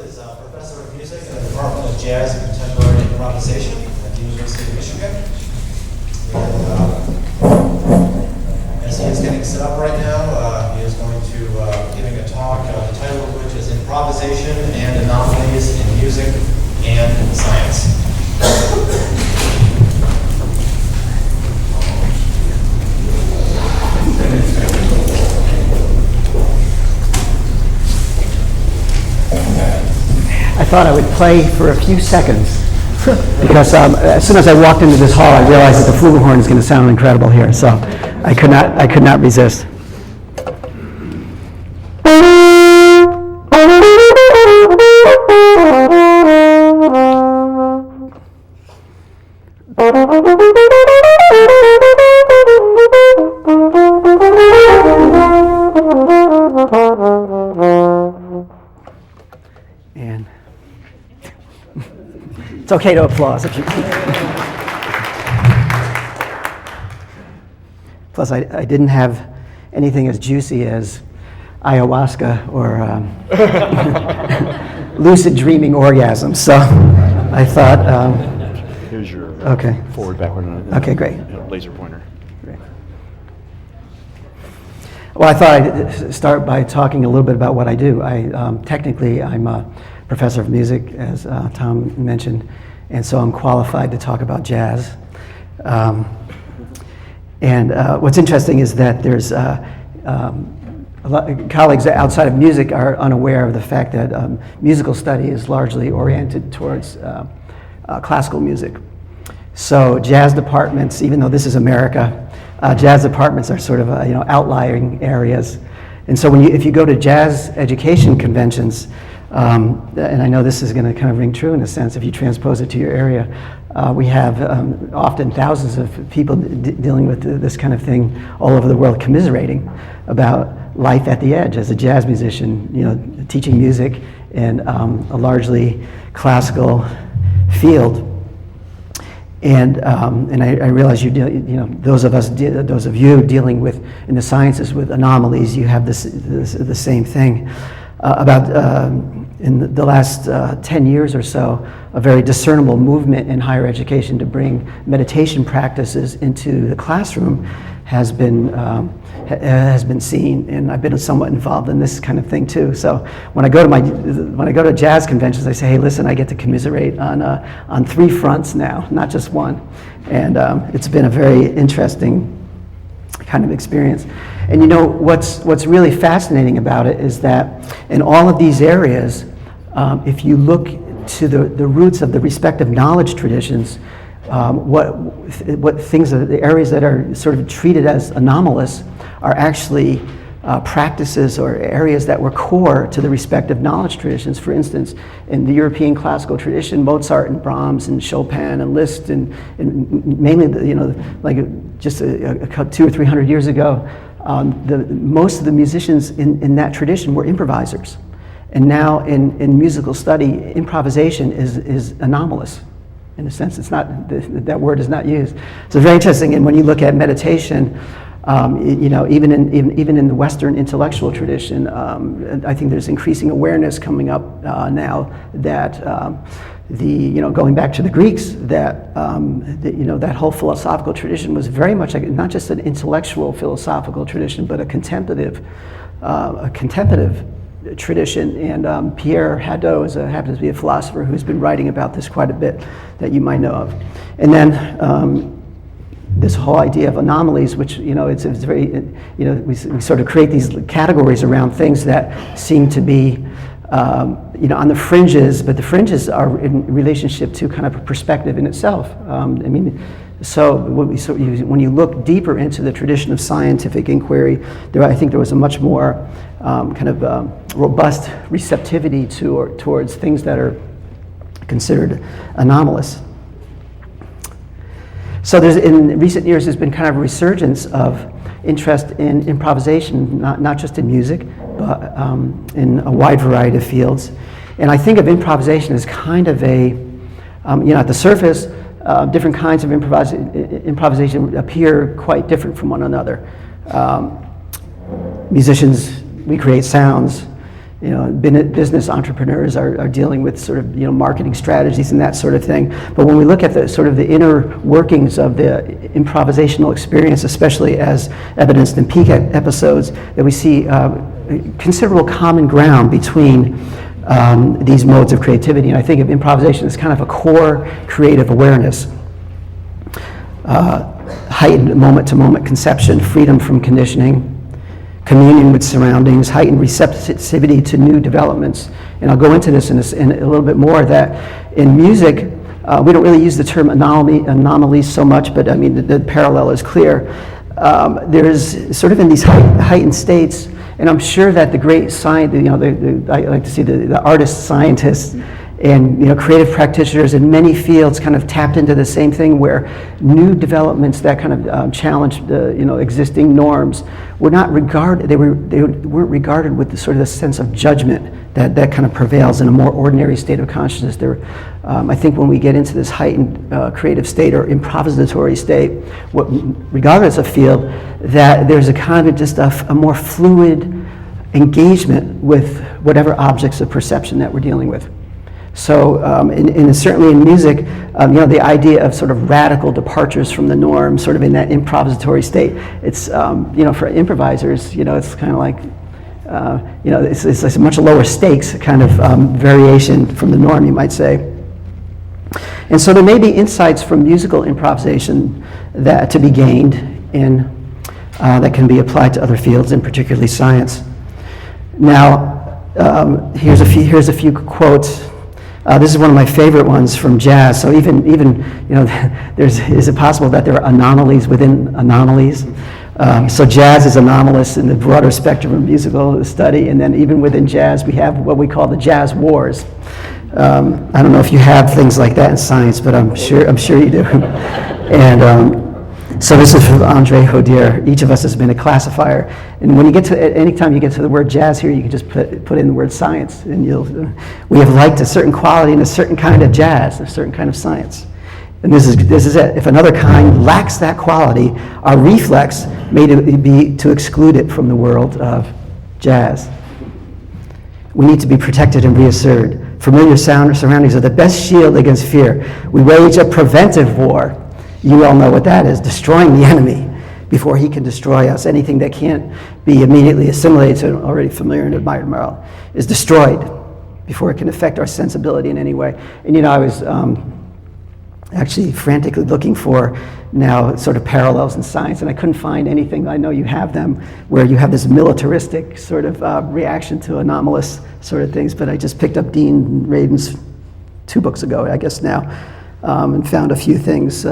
is a professor of music in the Department of Jazz and Contemporary Improvisation at the University of Michigan. And as he is getting set up right now, he is going to giving a talk, the title of which is Improvisation and Anomalies in Music and Science. I thought I would play for a few seconds because as soon as I walked into this hall, I realized that the flugelhorn is going to sound incredible here. So I could not resist. And it's okay to applaud if you Plus, I didn't have anything as juicy as ayahuasca or lucid dreaming orgasms. So I thought. Here's your okay. Forward, backward. Okay, great. Laser pointer. Great. Well, I thought I'd start by talking a little bit about what I do. Technically, I'm a professor of music, as Tom mentioned, and so I'm qualified to talk about jazz. And what's interesting is that there's a lot of colleagues outside of music are unaware of the fact that musical study is largely oriented towards classical music. So jazz departments, even though this is America, jazz departments are sort of outlying areas. And so if you go to jazz education conventions, and I know this is going to kind of ring true in a sense if you transpose it to your area, we have often thousands of people dealing with this kind of thing all over the world, commiserating about life at the edge as a jazz musician, teaching music in a largely classical field. And I realize those of you dealing with in the sciences with anomalies, you have the same thing. In the last 10 years or so, a very discernible movement in higher education to bring meditation practices into the classroom has been seen, and I've been somewhat involved in this kind of thing too. So when I go to jazz conventions, I say, hey, listen, I get to commiserate on three fronts now, not just one, and it's been a very interesting kind of experience. And what's really fascinating about it is that in all of these areas, if you look to the roots of the respective knowledge traditions, what things, the areas that are sort of treated as anomalous are actually practices or areas that were core to the respective knowledge traditions. For instance, in the European classical tradition, Mozart and Brahms and Chopin and Liszt and mainly, like just 200 or 300 years ago, most of the musicians in that tradition were improvisers. And now in musical study, improvisation is anomalous. In a sense, it's not, that word is not used. So very interesting. And when you look at meditation, even in the Western intellectual tradition, I think there's increasing awareness coming up now that going back to the Greeks, that that whole philosophical tradition was very much like not just an intellectual philosophical tradition, but a contemplative tradition. And Pierre Hadot happens to be a philosopher who's been writing about this quite a bit that you might know of. And then this whole idea of anomalies, which it's very we sort of create these categories around things that seem to be on the fringes, but the fringes are in relationship to kind of a perspective in itself. So when you look deeper into the tradition of scientific inquiry, I think there was a much more robust receptivity towards things that are considered anomalous. So in recent years, there's been kind of a resurgence of interest in improvisation, not just in music, but in a wide variety of fields. And I think of improvisation as kind of at the surface, different kinds of improvisation appear quite different from one another. Musicians, we create sounds. business entrepreneurs are dealing with sort of, marketing strategies and that sort of thing. But when we look at the sort of the inner workings of the improvisational experience, especially as evidenced in peak episodes, that we see considerable common ground between these modes of creativity. And I think of improvisation as kind of a core creative awareness. Heightened moment-to-moment conception, freedom from conditioning, communion with surroundings, heightened receptivity to new developments. And I'll go into this in a little bit more, that in music, we don't really use the term anomalies so much, but I mean, the parallel is clear. There's sort of in these heightened states, and I'm sure that the great science, I like to see the artists, scientists, and creative practitioners in many fields kind of tapped into the same thing, where new developments that kind of challenged the existing norms were not regarded. They weren't regarded with the sort of the sense of judgment that kind of prevails in a more ordinary state of consciousness. I think when we get into this heightened creative state or improvisatory state, regardless of field, that there's a kind of just a more fluid engagement with whatever objects of perception that we're dealing with. So, and certainly in music, the idea of sort of radical departures from the norm, sort of in that improvisatory state, it's, for improvisers, it's kind of like, it's a much lower stakes kind of variation from the norm, you might say. And so there may be insights from musical improvisation that to be gained that can be applied to other fields, and particularly science. Now, here's a few quotes. This is one of my favorite ones from jazz. So even is it possible that there are anomalies within anomalies? So jazz is anomalous in the broader spectrum of musical study, and then even within jazz, we have what we call the jazz wars. I don't know if you have things like that in science, but I'm sure you do. And so this is from Andre Hodier. Each of us has been a classifier, and when you get to anytime you get to the word jazz here, you can just put in the word science, and we have liked a certain quality in a certain kind of jazz, a certain kind of science. And this is it. If another kind lacks that quality, our reflex may be to exclude it from the world of jazz. We need to be protected and reassured. Familiar surroundings are the best shield against fear. We wage a preventive war. You all know what that is, destroying the enemy before he can destroy us. Anything that can't be immediately assimilated to an already familiar and admired model is destroyed before it can affect our sensibility in any way. And I was actually frantically looking for now sort of parallels in science, and I couldn't find anything. I know you have them, where you have this militaristic sort of reaction to anomalous sort of things, but I just picked up Dean Radin's 2 books ago, I guess now, and found a few things.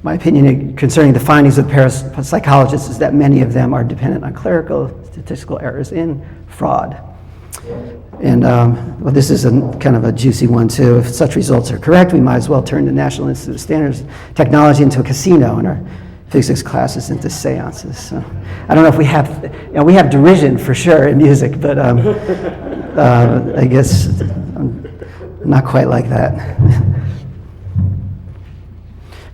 My opinion concerning the findings of parapsychologists is that many of them are dependent on clerical statistical errors in fraud. And well, this is kind of a juicy one too. If such results are correct, we might as well turn the National Institute of Standards Technology into a casino and our physics classes into seances. So, I don't know if we have derision for sure in music, but I guess not quite like that.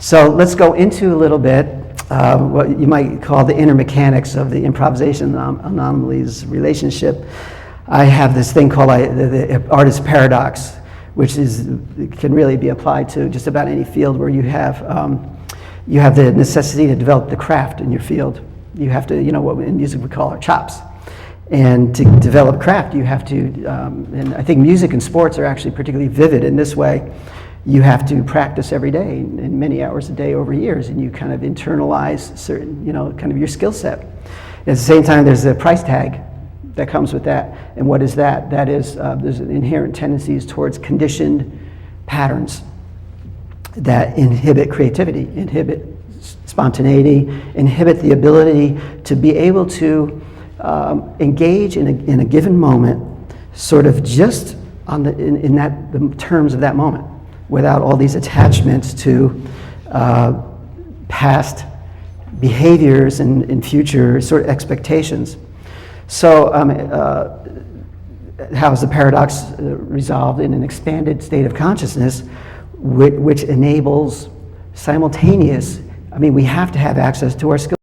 So let's go into a little bit what you might call the inner mechanics of the improvisation anomalies relationship. I have this thing called the artist paradox, which can really be applied to just about any field where you have the necessity to develop the craft in your field. You have to, what in music we call our chops. And to develop craft, you have to, and I think music and sports are actually particularly vivid in this way. You have to practice every day and many hours a day over years, and you kind of internalize certain, kind of your skill set. At the same time, there's a price tag that comes with that. And what is that? That is, there's inherent tendencies towards conditioned patterns that inhibit creativity, inhibit spontaneity, inhibit the ability to be able to engage in a given moment, sort of just on the terms of that moment, without all these attachments to past behaviors and future sort of expectations. So how is the paradox resolved? In an expanded state of consciousness, which enables simultaneous, we have to have access to our skills.